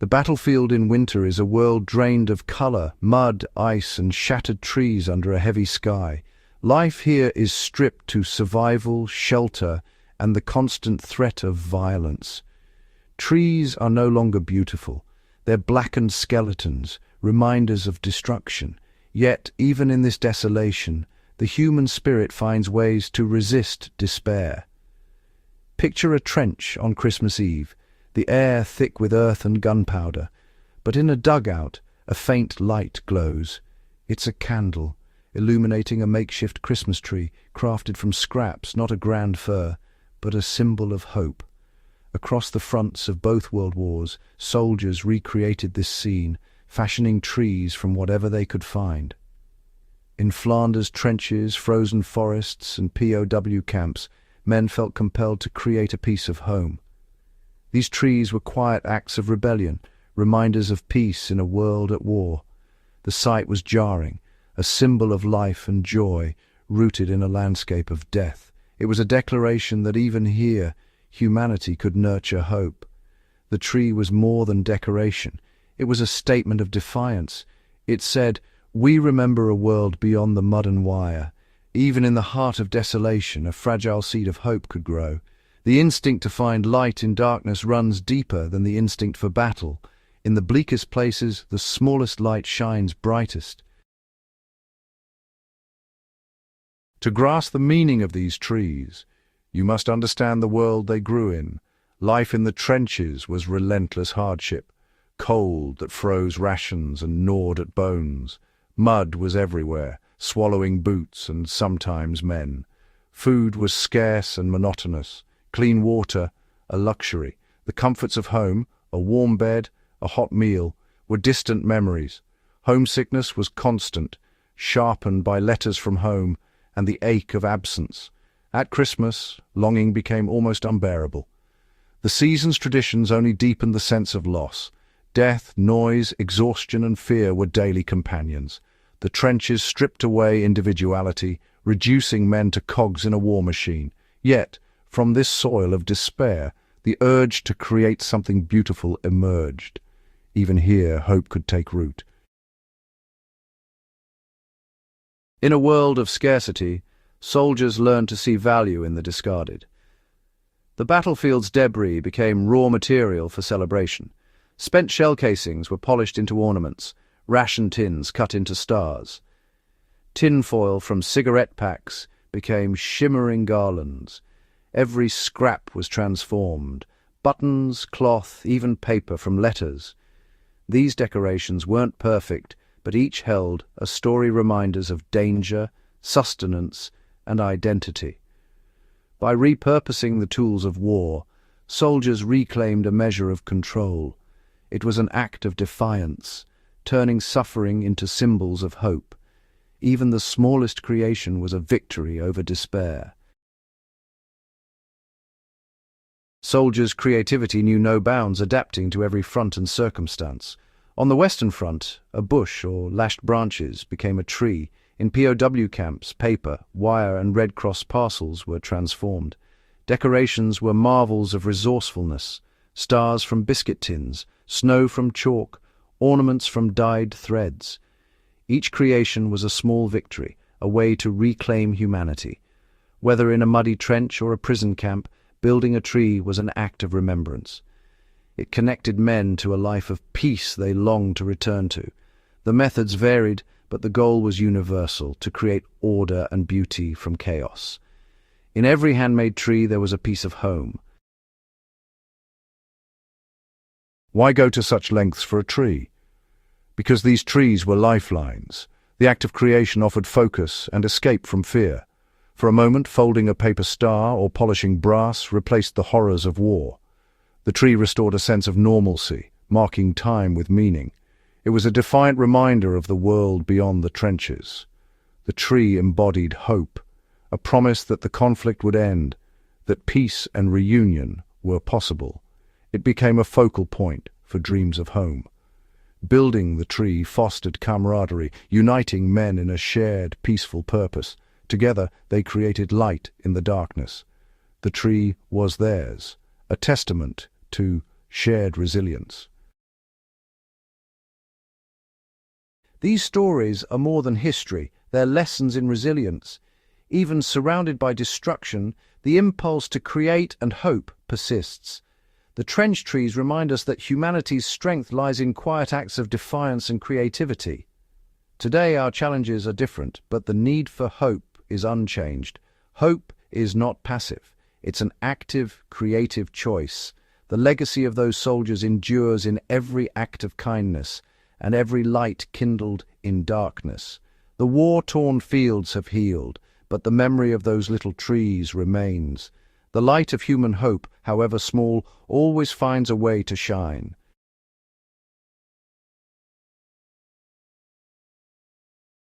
The battlefield in winter is a world drained of color, mud, ice, and shattered trees under a heavy sky. Life here is stripped to survival, shelter, and the constant threat of violence. Trees are no longer beautiful. They're blackened skeletons, reminders of destruction. Yet, even in this desolation, the human spirit finds ways to resist despair. Picture a trench on Christmas Eve, the air thick with earth and gunpowder. But in a dugout, a faint light glows. It's a candle, illuminating a makeshift Christmas tree, crafted from scraps, not a grand fir, but a symbol of hope. Across the fronts of both world wars, soldiers recreated this scene, fashioning trees from whatever they could find. In Flanders trenches, frozen forests, and POW camps, men felt compelled to create a piece of home. These trees were quiet acts of rebellion, reminders of peace in a world at war. The sight was jarring, a symbol of life and joy, rooted in a landscape of death. It was a declaration that even here, humanity could nurture hope. The tree was more than decoration. It was a statement of defiance. It said, "We remember a world beyond the mud and wire." Even in the heart of desolation, a fragile seed of hope could grow. The instinct to find light in darkness runs deeper than the instinct for battle. In the bleakest places, the smallest light shines brightest. To grasp the meaning of these trees, you must understand the world they grew in. Life in the trenches was relentless hardship. Cold that froze rations and gnawed at bones. Mud was everywhere, swallowing boots and sometimes men. Food was scarce and monotonous. Clean water, a luxury. The comforts of home, a warm bed, a hot meal, were distant memories. Homesickness was constant, sharpened by letters from home and the ache of absence. At Christmas, longing became almost unbearable. The season's traditions only deepened the sense of loss. Death, noise, exhaustion, and fear were daily companions. The trenches stripped away individuality, reducing men to cogs in a war machine. Yet, from this soil of despair, the urge to create something beautiful emerged. Even here, hope could take root. In a world of scarcity, soldiers learned to see value in the discarded. The battlefield's debris became raw material for celebration. Spent shell casings were polished into ornaments, ration tins cut into stars. Tinfoil from cigarette packs became shimmering garlands. Every scrap was transformed, buttons, cloth, even paper from letters. These decorations weren't perfect, but each held a story reminders of danger, sustenance, and identity. By repurposing the tools of war, soldiers reclaimed a measure of control. It was an act of defiance, turning suffering into symbols of hope. Even the smallest creation was a victory over despair. Soldiers' creativity knew no bounds, adapting to every front and circumstance. On the Western Front, a bush or lashed branches became a tree. In POW camps, paper, wire, and Red Cross parcels were transformed. Decorations were marvels of resourcefulness. Stars from biscuit tins, snow from chalk, ornaments from dyed threads. Each creation was a small victory, a way to reclaim humanity. Whether in a muddy trench or a prison camp, building a tree was an act of remembrance. It connected men to a life of peace they longed to return to. The methods varied, but the goal was universal, to create order and beauty from chaos. In every handmade tree there was a piece of home. Why go to such lengths for a tree? Because these trees were lifelines. The act of creation offered focus and escape from fear. For a moment, folding a paper star or polishing brass replaced the horrors of war. The tree restored a sense of normalcy, marking time with meaning. It was a defiant reminder of the world beyond the trenches. The tree embodied hope, a promise that the conflict would end, that peace and reunion were possible. It became a focal point for dreams of home. Building the tree fostered camaraderie, uniting men in a shared, peaceful purpose. Together, they created light in the darkness. The tree was theirs, a testament to shared resilience. These stories are more than history, they're lessons in resilience. Even surrounded by destruction, the impulse to create and hope persists. The trench trees remind us that humanity's strength lies in quiet acts of defiance and creativity. Today our challenges are different, but the need for hope is unchanged. Hope is not passive. It's an active, creative choice. The legacy of those soldiers endures in every act of kindness and every light kindled in darkness. The war-torn fields have healed, but the memory of those little trees remains. The light of human hope, however small, always finds a way to shine.